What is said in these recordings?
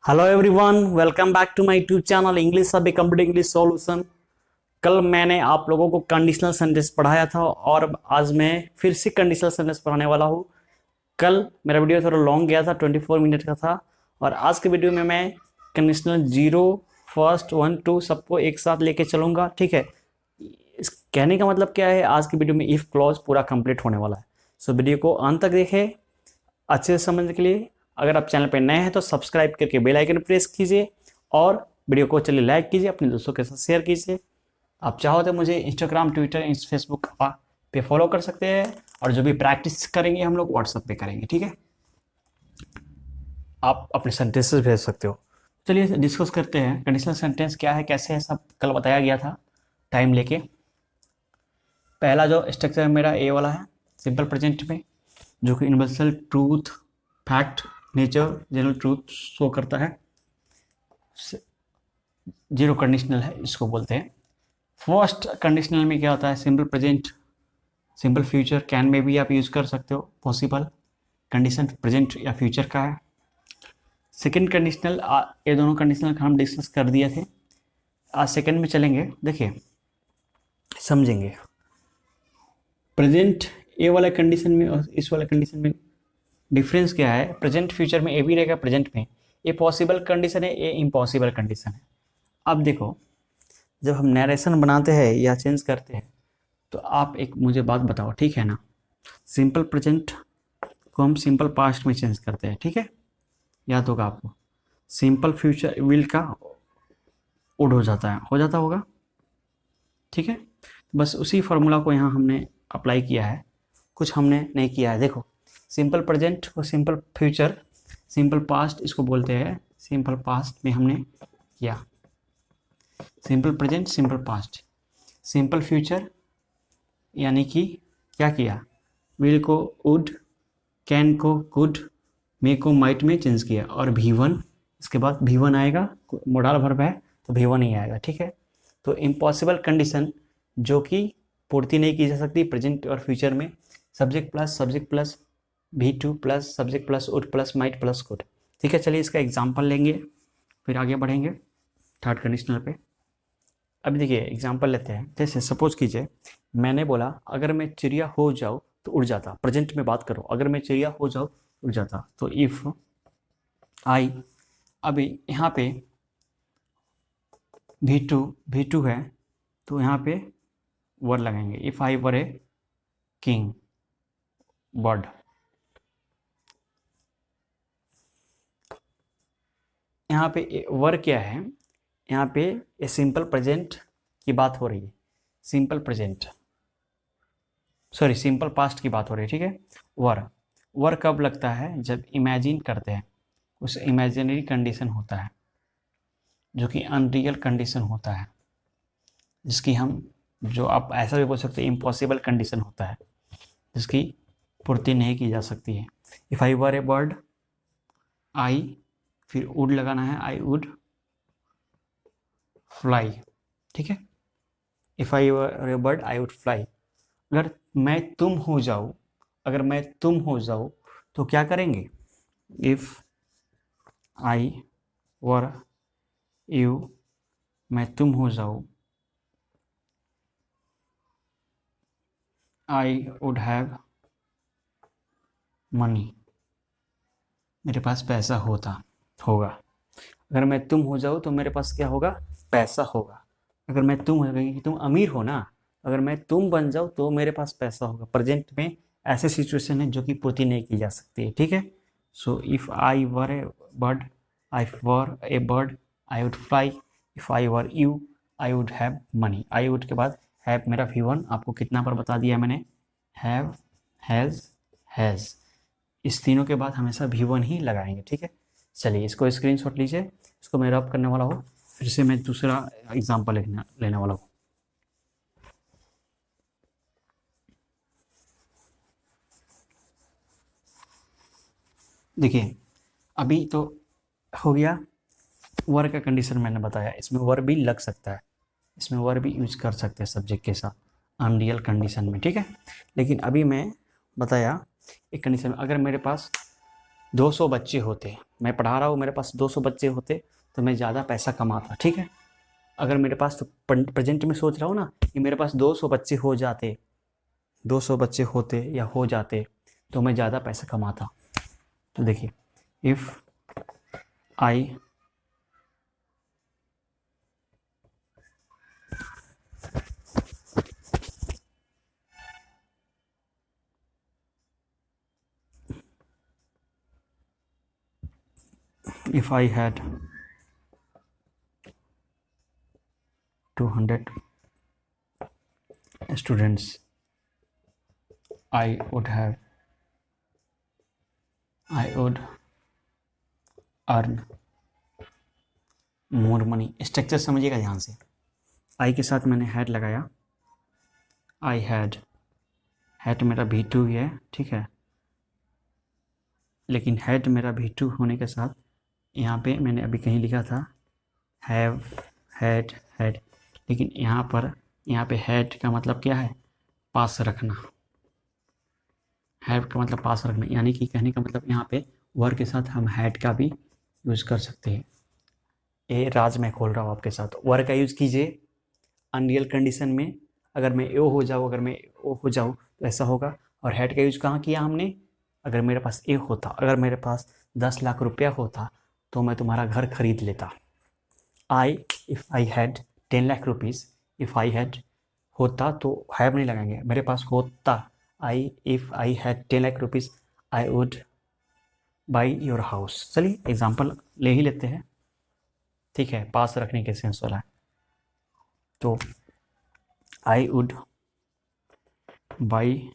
Hello everyone, welcome back to my YouTube channel English अभी complete English solution. कल मैंने आप लोगों को कंडीशनल सेंटेंस पढ़ाया था और आज मैं फिर से कंडीशनल सेंटेंस पढ़ाने वाला हूँ। कल मेरा वीडियो थोड़ा लॉन्ग गया था, 24 मिनट का था, और आज के वीडियो में मैं conditional zero, first, one, two सबको एक साथ लेके चलूँगा। ठीक है, इस कहने का मतलब क्या है, आज की वीडियो में इफ क्लॉज पूरा कंप्लीट होने वाला है। सो वीडियो को अंत तक देखें अच्छे से समझने के लिए। अगर आप चैनल पर नए हैं तो सब्सक्राइब करके बेल आइकन प्रेस कीजिए और वीडियो को चलिए लाइक कीजिए, अपने दोस्तों के साथ शेयर कीजिए। आप चाहो तो मुझे इंस्टाग्राम, ट्विटर, फेसबुक पे फॉलो कर सकते हैं, और जो भी प्रैक्टिस करेंगे हम लोग व्हाट्सएप पे करेंगे। ठीक है, आप अपने सेंटेंसेस भेज सकते हो। चलिए डिस्कस करते हैं कंडीशनल सेंटेंस क्या है, कैसे है, सब कल बताया गया था टाइम लेके। पहला जो स्ट्रक्चर है मेरा ए वाला है, सिंपल प्रेजेंट में, जो कि universal truth, fact, nature, general truth show करता है। जीरो कंडीशनल है, इसको बोलते हैं। फर्स्ट कंडीशनल में क्या होता है, simple present, simple future, can में भी आप यूज़ कर सकते हो, पॉसिबल कंडीशन प्रेजेंट या फ्यूचर का है। सेकेंड कंडीशनल, ये दोनों कंडीशनल का हम डिस्कस कर दिए थे। आज सेकेंड में चलेंगे, देखिए समझेंगे। प्रेजेंट ए वाला कंडीशन में और इस वाला कंडीशन में डिफरेंस क्या है। प्रेजेंट फ्यूचर में ए भी रहेगा, प्रेजेंट में ए पॉसिबल कंडीशन है, ए इम्पॉसिबल कंडीशन है। अब देखो, जब हम नरेशन बनाते हैं या चेंज करते हैं तो आप एक मुझे बात बताओ, ठीक है ना। सिंपल प्रेजेंट को हम सिंपल पास्ट में चेंज करते हैं, ठीक है, याद होगा आपको। सिंपल फ्यूचर विल का उड हो जाता है, हो जाता होगा, ठीक है। बस उसी फार्मूला को यहाँ हमने अप्लाई किया है, कुछ हमने नहीं किया है। देखो, सिंपल प्रेजेंट को सिंपल फ्यूचर, सिंपल पास्ट इसको बोलते हैं, सिंपल पास्ट में हमने किया simple present, simple past, simple future यानी कि क्या किया, विल को वुड, कैन को कुड, मे को माइट में चेंज किया, और V1 इसके बाद V1 आएगा, मोडाल वर्ब है तो V1 ही आएगा, ठीक है। तो इम्पॉसिबल कंडीशन जो कि पूर्ति नहीं की जा सकती प्रेजेंट और फ्यूचर में, subject plus V2 plus subject plus would plus might plus could, ठीक है। चलिए इसका एग्जांपल लेंगे, फिर आगे बढ़ेंगे थर्ड कंडीशनल पे। अभी देखिए एग्जांपल लेते हैं। जैसे सपोज कीजिए मैंने बोला अगर मैं चिड़िया हो जाऊँ तो उड़ जाता, प्रेजेंट में बात करो, अगर मैं चिड़िया हो जाऊँ उड़ जाता, तो इफ आई, अभी यहाँ पे V2 है तो यहाँ पे वर लगाएंगे, if I were a king bird. यहाँ पे वर क्या है, यहाँ पे ए सिंपल प्रेजेंट की बात हो रही है, simple present, sorry simple past की बात हो रही है, ठीक है। वर कब लगता है, जब इमेजिन करते हैं, उस इमेजिनरी कंडीशन होता है जो कि अनरियल कंडीशन होता है, जिसकी हम, जो आप ऐसा भी बोल सकते हैं इम्पॉसिबल कंडीशन होता है, जिसकी पूर्ति नहीं की जा सकती है। If I were A bird, आई फिर वुड लगाना है, आई वुड फ्लाई, ठीक है। If I were A bird I would fly. अगर मैं तुम हो जाऊँ, अगर मैं तुम हो जाऊँ तो क्या करेंगे, इफ़ आई वर यू, मैं तुम हो जाऊँ, आई वुड हैव मनी, मेरे पास पैसा होगा। अगर मैं तुम हो जाऊँ तो मेरे पास क्या होगा, पैसा होगा। अगर मैं तुम हो गई, तुम अमीर हो ना, अगर मैं तुम बन जाऊँ तो मेरे पास पैसा होगा। प्रेजेंट में ऐसे सिचुएशन है जो कि पूर्ति नहीं की जा सकती है, ठीक है। So if I were A bird, I would fly, if I were you I would have money. I would के बाद हैव मेरा V1 आपको कितना बार बता दिया मैंने, हैव, हैज़, इस तीनों के बाद हमेशा V1 ही लगाएंगे, ठीक है। चलिए इसको स्क्रीनशॉट लीजिए, इसको मैं रब करने वाला हूँ, फिर से मैं दूसरा एग्जांपल लेने वाला हूँ। देखिए अभी तो हो गया, वर का कंडीशन मैंने बताया, इसमें वर भी लग सकता है, इसमें वर भी यूज कर सकते हैं सब्जेक्ट के साथ अनरियल कंडीशन में, ठीक है। लेकिन अभी मैं बताया एक कंडीशन में, अगर मेरे पास 200 बच्चे होते, मैं पढ़ा रहा हूँ, मेरे पास 200 बच्चे होते तो मैं ज़्यादा पैसा कमाता, ठीक है। अगर मेरे पास, तो प्रेजेंट में सोच रहा हूँ ना कि मेरे पास 200 बच्चे हो जाते, 200 बच्चे होते या हो जाते तो मैं ज़्यादा पैसा कमाता। तो देखिए, if I had 200 students, I would earn more money। Structure समझिएगा ध्यान से। आई के साथ मैंने हैड लगाया, आई हैड मेरा V2 है, ठीक है, लेकिन हैड मेरा V2 होने के साथ यहाँ पे मैंने अभी कहीं लिखा था हैव, हैड, लेकिन यहाँ पे हैड का मतलब क्या है, पास रखना। हैव का मतलब पास रखना, यानी कि कहने का मतलब यहाँ पे वर के साथ हम हैड का भी यूज़ कर सकते हैं। ये राज मैं खोल रहा हूँ आपके साथ। वर का यूज़ कीजिए अनरियल कंडीशन में, अगर मैं ए हो जाऊँ, अगर मैं ओ हो जाऊँ तो ऐसा होगा। और हैड का यूज़ कहाँ किया हमने, अगर मेरे पास ए होता, अगर मेरे पास 10 लाख रुपया होता तो मैं तुम्हारा घर खरीद लेता। If I had 10 lakh rupees, if I had होता तो हैव नहीं लगाएंगे, मेरे पास होता, if I had 10 lakh rupees I would buy your house. चलिए एग्जाम्पल ले ही लेते हैं, ठीक है, पास रखने के सेंस वाला है। तो I would buy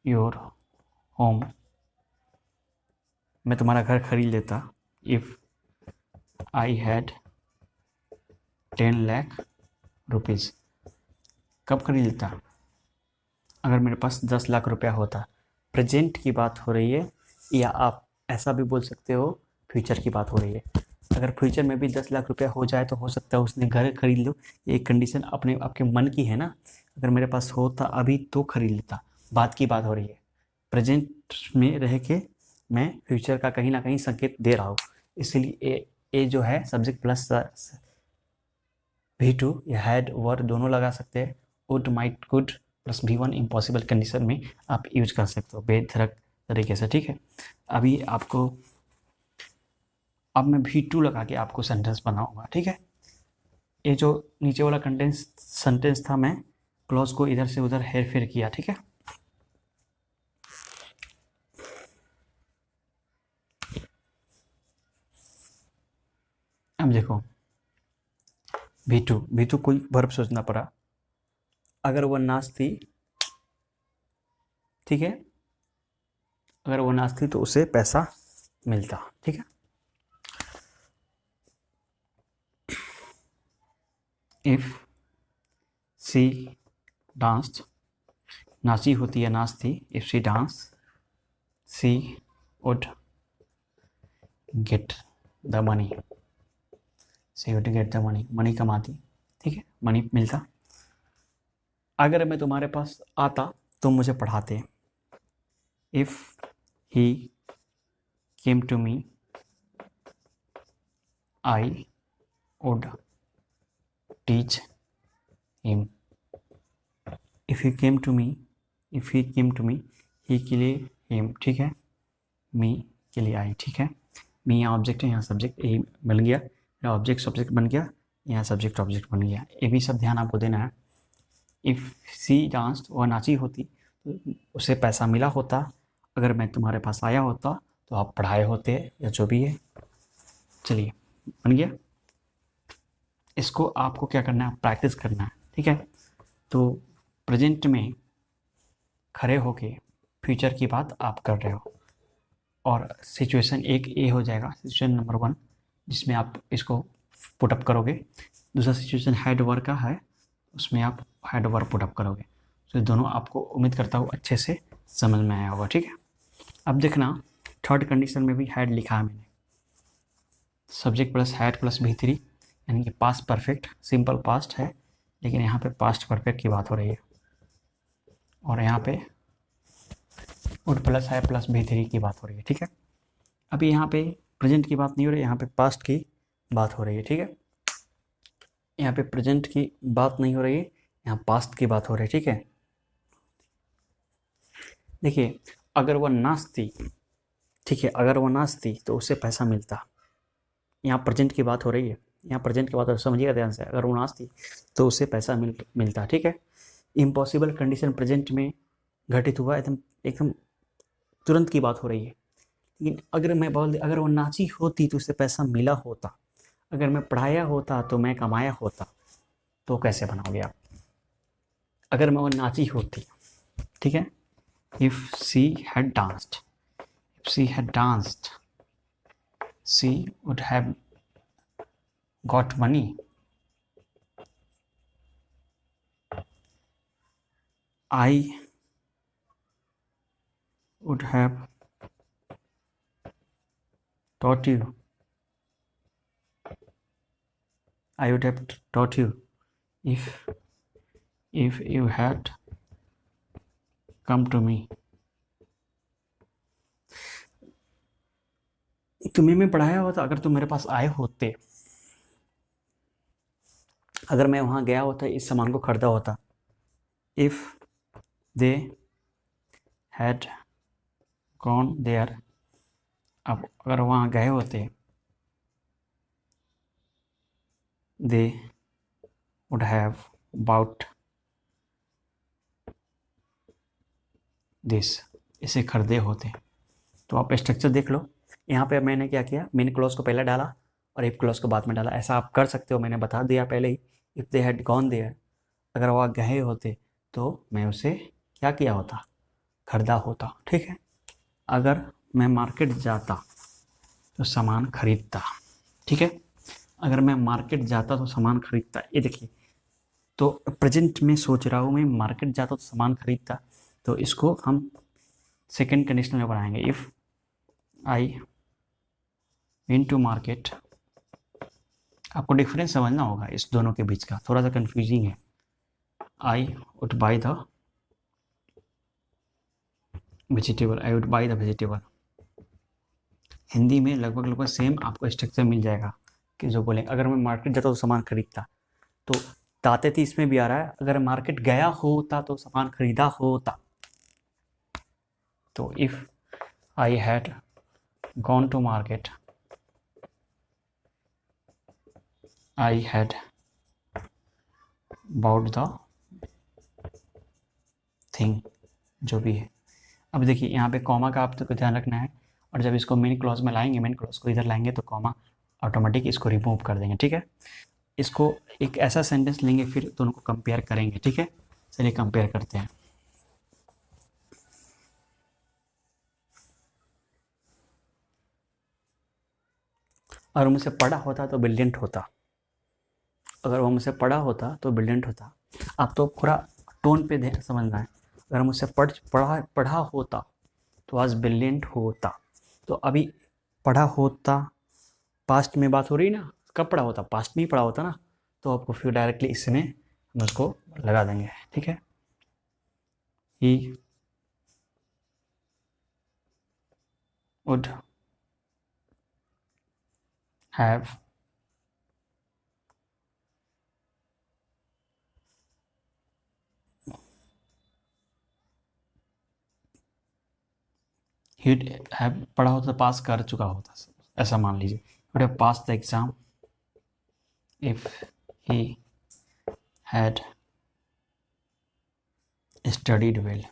your home, मैं तुम्हारा घर खरीद लेता, if I had 10 lakh rupees. कब खरीद लेता, अगर मेरे पास 10 लाख रुपया होता। प्रेजेंट की बात हो रही है, या आप ऐसा भी बोल सकते हो फ्यूचर की बात हो रही है। अगर फ्यूचर में भी 10 लाख रुपया हो जाए तो हो सकता है उसने घर खरीद लो, ये कंडीशन अपने आपके मन की है ना। अगर मेरे पास होता अभी तो खरीद लेता, बात की बात हो रही है। प्रेजेंट में रह के मैं फ्यूचर का कहीं ना कहीं संकेत दे रहा हूँ, इसलिए ए जो है सब्जेक्ट प्लस V2 या हैड वर दोनों लगा सकते हैं। Would, might, could plus V1 impossible condition में आप यूज कर सकते हो बेधड़क तरीके से, ठीक है। अभी आपको, अब मैं V2 लगा के आपको सेंटेंस बनाऊंगा, ठीक है। ये जो नीचे वाला सेंटेंस था, मैं क्लॉज को इधर से उधर हेर फेर किया, ठीक है। अब देखो V2 कोई वर्ब सोचना पड़ा, अगर वो नाच थी, ठीक है, अगर वो नाच थी तो उसे पैसा मिलता, ठीक है। इफ सी डांस्ड, नाची होती है नाच थी, if she dance she would get the money, she would get the money, money कमाती, ठीक है, मनी मिलता। अगर मैं तुम्हारे पास आता तुम मुझे पढ़ाते, if he came to me I would teach him. If he came to me, if he came to me, he के लिए हिम, ठीक है, मी के लिए आई, ठीक है। मी यहाँ ऑब्जेक्ट है, यहाँ सब्जेक्ट, ए बन गया, यहाँ ऑब्जेक्ट सब्जेक्ट बन गया, यहाँ सब्जेक्ट ऑब्जेक्ट बन गया। ये भी सब ध्यान आपको देना है। इफ़ सी डांस्ड, वह नाची होती तो उसे पैसा मिला होता। अगर मैं तुम्हारे पास आया होता तो आप पढ़ाए होते, या जो भी है। चलिए बन गया। इसको आपको क्या करना है, प्रैक्टिस करना है, ठीक है। तो प्रेजेंट में खड़े होके फ्यूचर की बात आप कर रहे हो, और सिचुएशन एक ए हो जाएगा, सिचुएशन नंबर 1, जिसमें आप इसको पुटअप करोगे। दूसरा सिचुएशन हेड वर्क का है, उसमें आप हेड वर्क पुटअप करोगे। तो दोनों आपको उम्मीद करता हूँ अच्छे से समझ में आया होगा, ठीक है। अब देखना, थर्ड कंडीशन में भी हेड लिखा है मैंने, subject plus head plus V3, यानी कि पास्ट परफेक्ट, सिंपल पास्ट है, लेकिन यहाँ पे पास्ट परफेक्ट की बात हो रही है, और यहाँ पे वुड प्लस है प्लस B3 की बात हो रही है, ठीक है। अभी यहाँ पे प्रेजेंट की बात नहीं हो रही, यहाँ पे पास्ट की बात हो रही है, ठीक है। यहाँ पे प्रेजेंट की बात नहीं हो रही है, यहाँ पास्ट की बात हो रही है, ठीक है। देखिए अगर वह नाचती, ठीक है, अगर वो नाचती तो उससे पैसा मिलता। यहाँ प्रेजेंट की बात हो रही है, यहाँ प्रेजेंट की बात हो, समझिएगा ध्यान से, अगर वो नाचती तो उससे पैसा मिलता, ठीक है। इम्पॉसिबल कंडीशन प्रेजेंट में घटित हुआ, एकदम एकदम तुरंत की बात हो रही है। लेकिन अगर मैं बोल दे अगर वो नाची होती तो उससे पैसा मिला होता, अगर मैं पढ़ाया होता तो मैं कमाया होता, तो कैसे बनाओगे आप? अगर मैं वो नाची होती, ठीक है, if she had danced, if she had danced she would have got money. I would have taught you. I would have taught you if you had come to me. तुम्हें मैं पढ़ाया होता अगर तुम मेरे पास आए होते, अगर मैं वहाँ गया होता, इस सामान को खरीदा होता। If they had gone there, अब अगर वहाँ गए होते, they would have bought this, इसे खरीदे होते। तो आप स्ट्रक्चर देख लो, यहाँ पे मैंने क्या किया, मेन क्लॉज को पहले डाला और इफ क्लॉज को बाद में डाला। ऐसा आप कर सकते हो, मैंने बता दिया पहले ही। If they had gone there, अगर वह गए होते तो मैं उसे क्या किया होता, खरीदा होता, ठीक है। अगर मैं मार्केट जाता तो सामान खरीदता, ठीक है। अगर मैं मार्केट जाता तो सामान खरीदता, ये देखिए, तो प्रेजेंट में सोच रहा हूँ मैं मार्केट जाता तो सामान खरीदता, तो इसको हम सेकेंड कंडीशनल में बनाएंगे। If I went to market, आपको डिफरेंस समझना होगा इस दोनों के बीच का, थोड़ा सा कंफ्यूजिंग है। I would buy the vegetable, I would buy the vegetable. Hindi में लगभग लगभग सेम आपको स्ट्रक्चर मिल जाएगा कि जो बोलें, अगर मैं मार्केट जाता तो सामान खरीदता, तो ताते थी इसमें भी आ रहा है, अगर मार्केट गया होता तो सामान खरीदा होता। तो if I had gone to market, I had bought the thing, जो भी है। अब देखिए यहाँ पे कॉमा का आपको ध्यान रखना है, और जब इसको मेन क्लॉज में लाएंगे, मेन क्लॉज को इधर लाएंगे तो कॉमा ऑटोमेटिक इसको रिमूव कर देंगे, ठीक है। इसको एक ऐसा सेंटेंस लेंगे, फिर दोनों को कंपेयर करेंगे, ठीक है। चलिए कंपेयर करते हैं। अगर मुझसे पढ़ा होता तो ब्रिलियंट होता, अगर वो मुझसे पढ़ा होता तो ब्रिलियंट होता। आप तो पूरा टोन पे ध्यान समझना है। अगर मुझसे पढ़ा होता तो आज ब्रिलियंट होता। तो अभी पढ़ा होता पास्ट में बात हो रही ना, कब पढ़ा होता, पास्ट में ही पढ़ा होता ना, तो आपको फिर डायरेक्टली इसमें हम उसको लगा देंगे, ठीक है। ही वुड हैव पढ़ा होता, पास कर चुका होता, ऐसा मान लीजिए, would have pass the exam if he had studied well.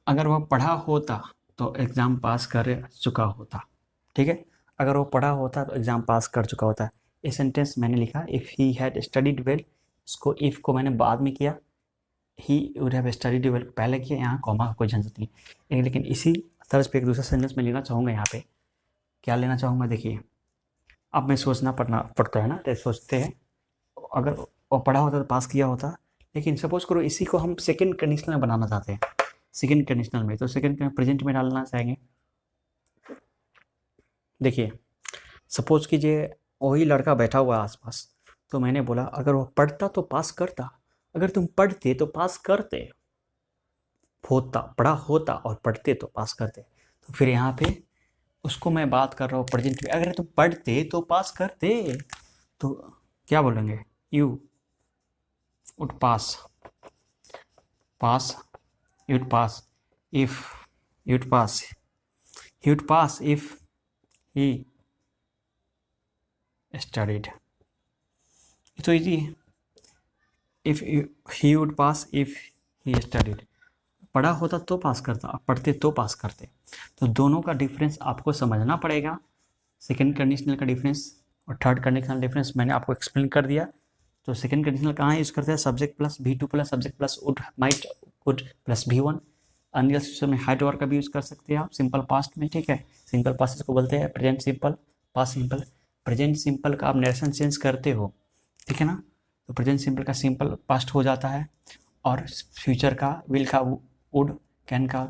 अगर वह पढ़ा होता तो एग्ज़ाम पास कर चुका होता, ठीक है। अगर वो पढ़ा होता तो एग्ज़ाम पास कर चुका होता। ये सेंटेंस मैंने लिखा, if he had studied well, इसको इफ़ को मैंने बाद में किया, he would have studied well पहले किया, यहाँ कॉमा का कोई झंझट नहीं। लेकिन इसी तर्ज पे एक दूसरा सेंटेंस में लेना चाहूँगा। यहाँ पे क्या लेना चाहूँगा, देखिए, अब मैं सोचना पड़ता है ना, तो सोचते हैं, अगर वो पढ़ा होता तो पास किया होता। लेकिन सपोज करो इसी को हम सेकेंड कंडीशनल में बनाना चाहते हैं, सेकेंड कंडीशनल में, तो सेकेंड प्रेजेंट में डालना चाहेंगे। देखिए सपोज कीजिए वही लड़का बैठा हुआ आसपास, तो मैंने बोला अगर वो पढ़ता तो पास करता, अगर तुम पढ़ते तो पास करते। होता, पढ़ा होता और पढ़ते तो पास करते। तो फिर यहाँ पे उसको मैं बात कर रहा हूँ प्रेजेंट में, अगर तुम पढ़ते तो पास करते, तो क्या बोलेंगे, you would pass, pass, you would pass if you would pass, he would pass if he studied। ये तो इजी है। if he would pass if he studied, पढ़ा होता तो पास करता, पढ़ते तो पास करते। तो दोनों का डिफरेंस आपको समझना पड़ेगा, सेकंड कंडीशनल का डिफरेंस और थर्ड कंडीशनल डिफरेंस मैंने आपको एक्सप्लेन कर दिया। तो सेकंड कंडीशनल कहाँ यूज़ करते हैं, subject plus V2 plus subject plus would might could plus V1। Unreal situation में हाइड वर्क का भी यूज़ कर सकते हैं आप सिंपल पास्ट में, ठीक है। सिंपल पास्ट इसको बोलते हैं present simple, past simple. Present simple का आप नरेशन चेंज करते हो, ठीक है ना, तो प्रेजेंट सिंपल का सिंपल पास्ट हो जाता है, और फ्यूचर का विल का वुड, कैन का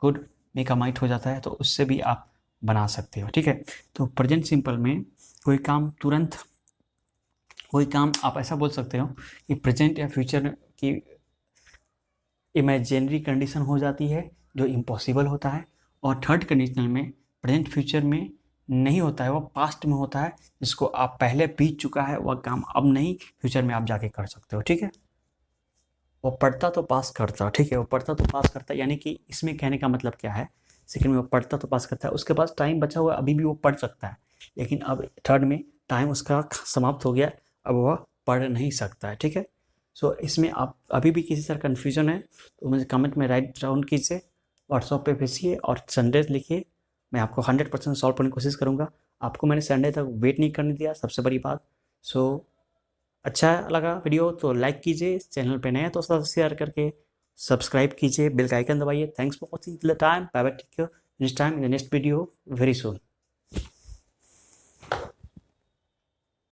कुड, मे का माइट हो जाता है, तो उससे भी आप बना सकते हो, ठीक है। तो प्रेजेंट सिंपल में कोई काम तुरंत, कोई काम आप ऐसा बोल सकते हो कि प्रेजेंट या फ्यूचर की इमेजिनरी कंडीशन हो जाती है जो इम्पॉसिबल होता है, और थर्ड कंडीशनल में प्रेजेंट फ्यूचर में नहीं होता है, वो पास्ट में होता है, जिसको आप पहले बीत चुका है, वह काम अब नहीं फ्यूचर में आप जाके कर सकते हो, ठीक है। वो पढ़ता तो पास करता, ठीक है, वो पढ़ता तो पास करता, यानी कि इसमें कहने का मतलब क्या है, सेकंड में वो पढ़ता तो पास करता है, उसके पास टाइम बचा हुआ अभी भी वो पढ़ सकता है, लेकिन अब थर्ड में टाइम उसका समाप्त हो गया, अब वह पढ़ नहीं सकता है, ठीक है। सो इसमें आप अभी भी किसी तरह कन्फ्यूजन है तो मुझे कमेंट में राइट डाउन कीजिए, व्हाट्सएप पे भेजिए और संडे लिखिए, मैं आपको 100% सॉल्व करने की कोशिश करूँगा। आपको मैंने संडे तक वेट नहीं करने दिया, सबसे बड़ी बात। सो अच्छा लगा वीडियो तो लाइक कीजिए, चैनल पे नए हैं तो शेयर करके सब्सक्राइब कीजिए, बेल का आइकन दबाइए। Thanks for watching till the time, bye bye, take care, next time in the next video very soon.